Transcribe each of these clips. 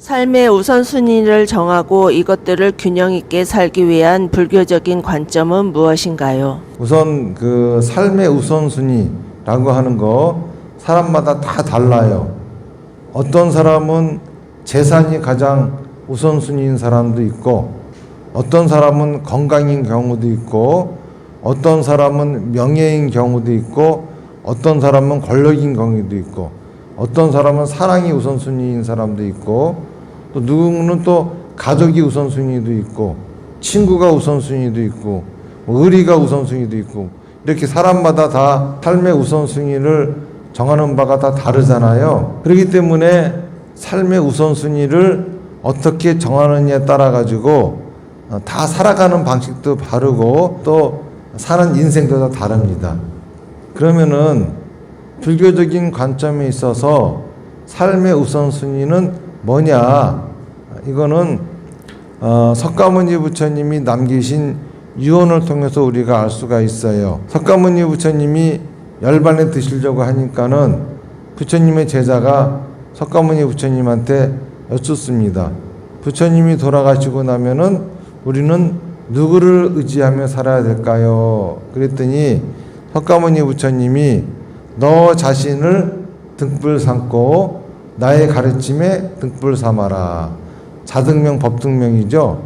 삶의 우선순위를 정하고 이것들을 균형 있게 살기 위한 불교적인 관점은 무엇인가요? 우선 그 삶의 우선순위라고 하는 거 사람마다 다 달라요. 어떤 사람은 재산이 가장 우선순위인 사람도 있고, 어떤 사람은 건강인 경우도 있고, 어떤 사람은 명예인 경우도 있고, 어떤 사람은 권력인 경우도 있고, 어떤 사람은 사랑이 우선순위인 사람도 있고, 또 누구는 또 가족이 우선순위도 있고, 친구가 우선순위도 있고, 의리가 우선순위도 있고, 이렇게 사람마다 다 삶의 우선순위를 정하는 바가 다 다르잖아요. 그렇기 때문에 삶의 우선순위를 어떻게 정하느냐에 따라 가지고 다 살아가는 방식도 다르고 또 사는 인생도 다 다릅니다. 그러면은 불교적인 관점에 있어서 삶의 우선순위는 뭐냐? 이거는 석가모니 부처님이 남기신 유언을 통해서 우리가 알 수가 있어요. 석가모니 부처님이 열반에 드시려고 하니까는 부처님의 제자가 석가모니 부처님한테 여쭙습니다. 부처님이 돌아가시고 나면은 우리는 누구를 의지하며 살아야 될까요? 그랬더니 석가모니 부처님이 너 자신을 등불 삼고 나의 가르침에 등불 삼아라. 자등명 법등명이죠.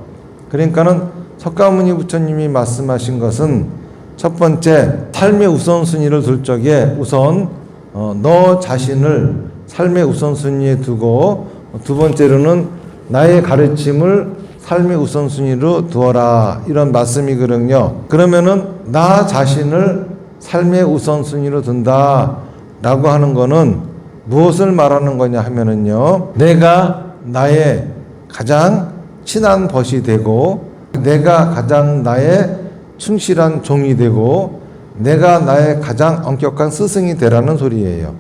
그러니까는 석가모니 부처님이 말씀하신 것은 첫 번째, 삶의 우선순위를 둘 적에 우선 너 자신을 삶의 우선순위에 두고, 두 번째로는 나의 가르침을 삶의 우선순위로 두어라, 이런 말씀이거든요. 그러면은 나 자신을 삶의 우선순위로 둔다 라고 하는 거는 무엇을 말하는 거냐 하면은요, 내가 나의 가장 친한 벗이 되고, 내가 가장 나의 충실한 종이 되고, 내가 나의 가장 엄격한 스승이 되라는 소리예요.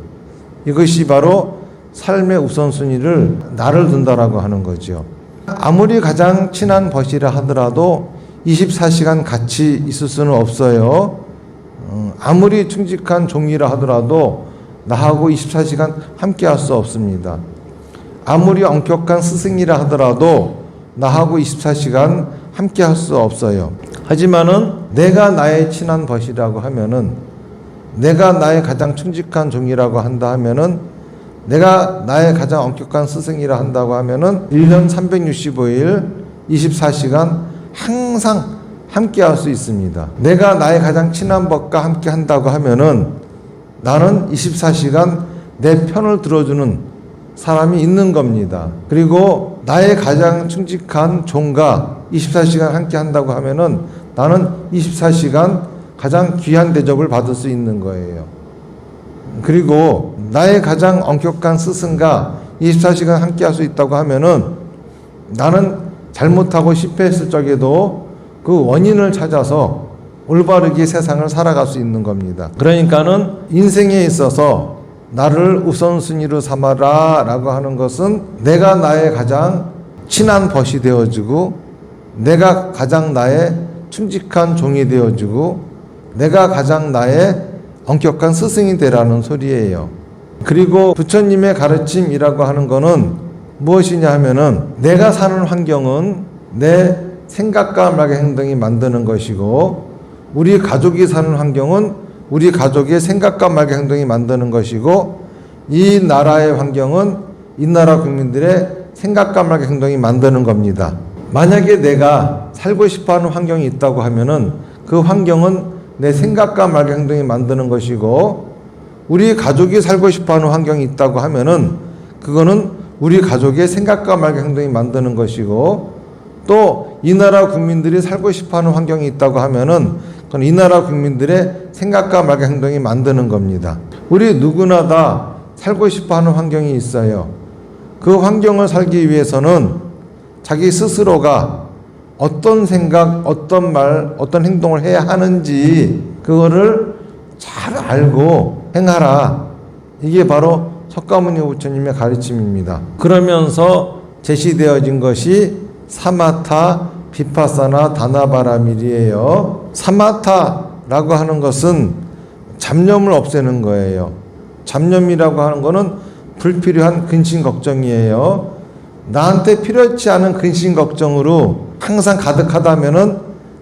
이것이 바로 삶의 우선순위를 나를 둔다라고 하는 거죠. 아무리 가장 친한 벗이라 하더라도 24시간 같이 있을 수는 없어요. 아무리 충직한 종이라 하더라도 나하고 24시간 함께 할 수 없습니다. 아무리 엄격한 스승이라 하더라도 나하고 24시간 함께 할 수 없어요. 하지만은 내가 나의 친한 벗이라고 하면은, 내가 나의 가장 충직한 종이라고 한다 하면은, 내가 나의 가장 엄격한 스승이라 한다고 하면은 1년 365일 24시간 항상 함께 할 수 있습니다. 내가 나의 가장 친한 벗과 함께 한다고 하면은 나는 24시간 내 편을 들어주는 사람이 있는 겁니다. 그리고 나의 가장 충직한 종과 24시간 함께 한다고 하면은 나는 24시간 가장 귀한 대접을 받을 수 있는 거예요. 그리고 나의 가장 엄격한 스승과 24시간 함께 할 수 있다고 하면은 나는 잘못하고 실패했을 적에도 그 원인을 찾아서 올바르게 세상을 살아갈 수 있는 겁니다. 그러니까는 인생에 있어서 나를 우선순위로 삼아라 라고 하는 것은 내가 나의 가장 친한 벗이 되어주고, 내가 가장 나의 충직한 종이 되어주고, 내가 가장 나의 엄격한 스승이 되라는 소리예요. 그리고 부처님의 가르침이라고 하는 거는 무엇이냐 하면은, 내가 사는 환경은 내 생각과 말의 행동이 만드는 것이고, 우리 가족이 사는 환경은 우리 가족의 생각과 말의 행동이 만드는 것이고, 이 나라의 환경은 이 나라 국민들의 생각과 말의 행동이 만드는 겁니다. 만약에 내가 살고 싶어하는 환경이 있다고 하면은 그 환경은 내 생각과 말의 행동이 만드는 것이고, 우리 가족이 살고 싶어하는 환경이 있다고 하면은 그거는 우리 가족의 생각과 말의 행동이 만드는 것이고, 또 이 나라 국민들이 살고 싶어하는 환경이 있다고 하면은 그건 이 나라 국민들의 생각과 말의 행동이 만드는 겁니다. 우리 누구나 다 살고 싶어하는 환경이 있어요. 그 환경을 살기 위해서는 자기 스스로가 어떤 생각, 어떤 말, 어떤 행동을 해야 하는지 그거를 잘 알고 행하라. 이게 바로 석가모니 부처님의 가르침입니다. 그러면서 제시되어진 것이 사마타, 비파사나, 다나바라밀이에요. 사마타라고 하는 것은 잡념을 없애는 거예요. 잡념이라고 하는 거는 불필요한 근심 걱정이에요. 나한테 필요치 않은 근심 걱정으로 항상 가득하다면은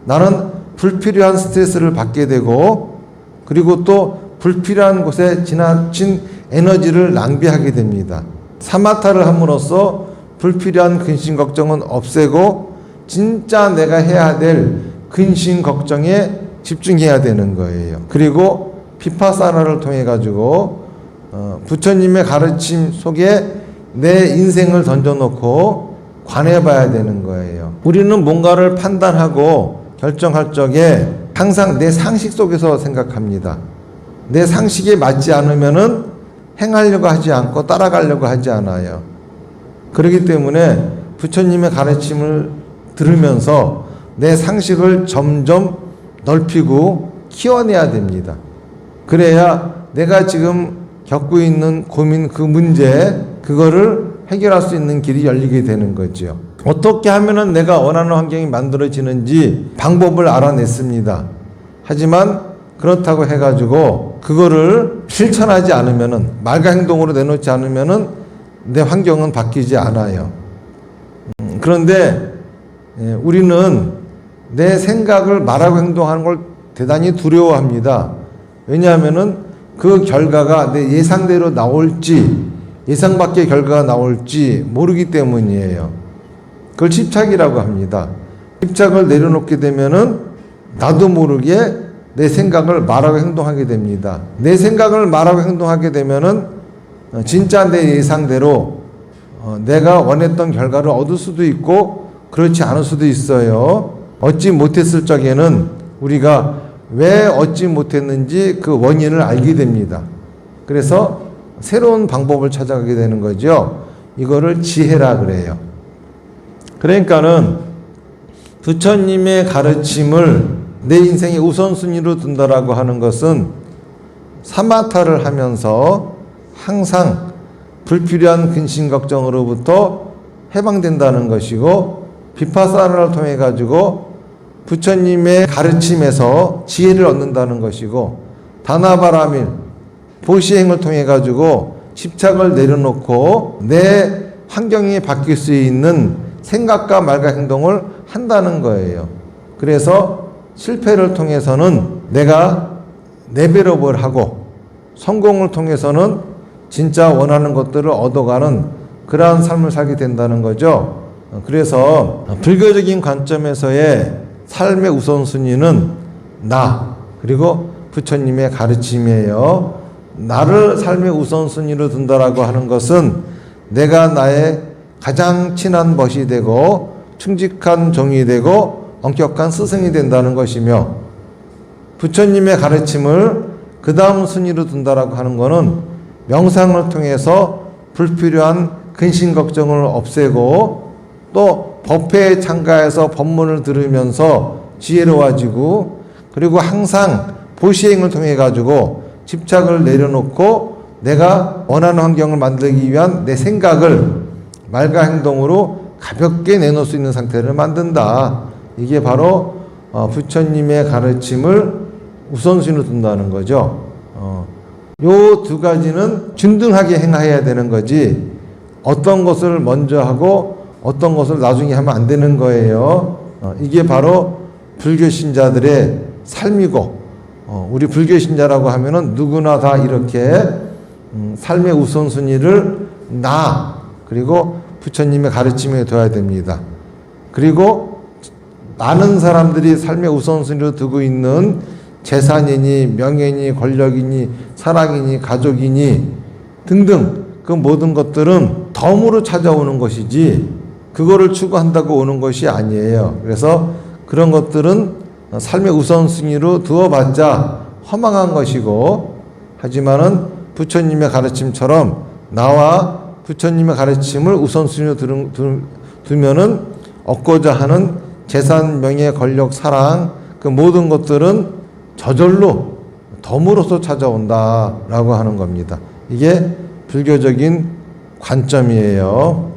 나는 불필요한 스트레스를 받게 되고, 그리고 또 불필요한 곳에 지나친 에너지를 낭비하게 됩니다. 사마타를 함으로써 불필요한 근심 걱정은 없애고 진짜 내가 해야 될 근심 걱정에 집중해야 되는 거예요. 그리고 비파사나를 통해 가지고 부처님의 가르침 속에 내 인생을 던져놓고 관해봐야 되는 거예요. 우리는 뭔가를 판단하고 결정할 적에 항상 내 상식 속에서 생각합니다. 내 상식에 맞지 않으면은 행하려고 하지 않고 따라가려고 하지 않아요. 그렇기 때문에 부처님의 가르침을 들으면서 내 상식을 점점 넓히고 키워내야 됩니다. 그래야 내가 지금 겪고 있는 고민, 그 문제, 그거를 해결할 수 있는 길이 열리게 되는 거죠. 어떻게 하면은 내가 원하는 환경이 만들어지는지 방법을 알아냈습니다. 하지만 그렇다고 해가지고 그거를 실천하지 않으면은, 말과 행동으로 내놓지 않으면은 내 환경은 바뀌지 않아요. 그런데 우리는 내 생각을 말하고 행동하는 걸 대단히 두려워합니다. 왜냐하면은 그 결과가 내 예상대로 나올지 예상 밖의 결과가 나올지 모르기 때문이에요. 그걸 집착이라고 합니다. 집착을 내려놓게 되면은 나도 모르게 내 생각을 말하고 행동하게 됩니다. 내 생각을 말하고 행동하게 되면은 진짜 내 예상대로 내가 원했던 결과를 얻을 수도 있고 그렇지 않을 수도 있어요. 얻지 못했을 적에는 우리가 왜 얻지 못했는지 그 원인을 알게 됩니다. 그래서 새로운 방법을 찾아가게 되는 거죠. 이거를 지혜라 그래요. 그러니까는 부처님의 가르침을 내 인생의 우선순위로 둔다라고 하는 것은 사마타를 하면서 항상 불필요한 근심 걱정으로부터 해방된다는 것이고, 비파사나를 통해 가지고 부처님의 가르침에서 지혜를 얻는다는 것이고, 다나바라밀 보시행을 통해 가지고 집착을 내려놓고 내 환경이 바뀔 수 있는 생각과 말과 행동을 한다는 거예요. 그래서 실패를 통해서는 내가 레벨업을 하고 성공을 통해서는 진짜 원하는 것들을 얻어가는 그러한 삶을 살게 된다는 거죠. 그래서 불교적인 관점에서의 삶의 우선순위는 나, 그리고 부처님의 가르침이에요. 나를 삶의 우선순위로 둔다라고 하는 것은 내가 나의 가장 친한 벗이 되고 충직한 종이 되고 엄격한 스승이 된다는 것이며, 부처님의 가르침을 그 다음 순위로 둔다라고 하는 것은 명상을 통해서 불필요한 근심 걱정을 없애고 또 법회에 참가해서 법문을 들으면서 지혜로워지고, 그리고 항상 보시행을 통해 가지고 집착을 내려놓고 내가 원하는 환경을 만들기 위한 내 생각을 말과 행동으로 가볍게 내놓을 수 있는 상태를 만든다. 이게 바로 부처님의 가르침을 우선순위로 둔다는 거죠. 요 두 가지는 균등하게 행해야 되는 거지, 어떤 것을 먼저 하고 어떤 것을 나중에 하면 안 되는 거예요. 이게 바로 불교 신자들의 삶이고, 우리 불교 신자라고 하면은 누구나 다 이렇게 삶의 우선순위를 나, 그리고 부처님의 가르침에 둬야 됩니다. 그리고 많은 사람들이 삶의 우선순위로 두고 있는 재산이니 명예니 권력이니 사랑이니 가족이니 등등 그 모든 것들은 덤으로 찾아오는 것이지 그거를 추구한다고 오는 것이 아니에요. 그래서 그런 것들은 삶의 우선순위로 두어봤자 허망한 것이고, 하지만은 부처님의 가르침처럼 나와 부처님의 가르침을 우선순위로 두면은 얻고자 하는 재산, 명예, 권력, 사랑 그 모든 것들은 저절로 덤으로서 찾아온다라고 하는 겁니다. 이게 불교적인 관점이에요.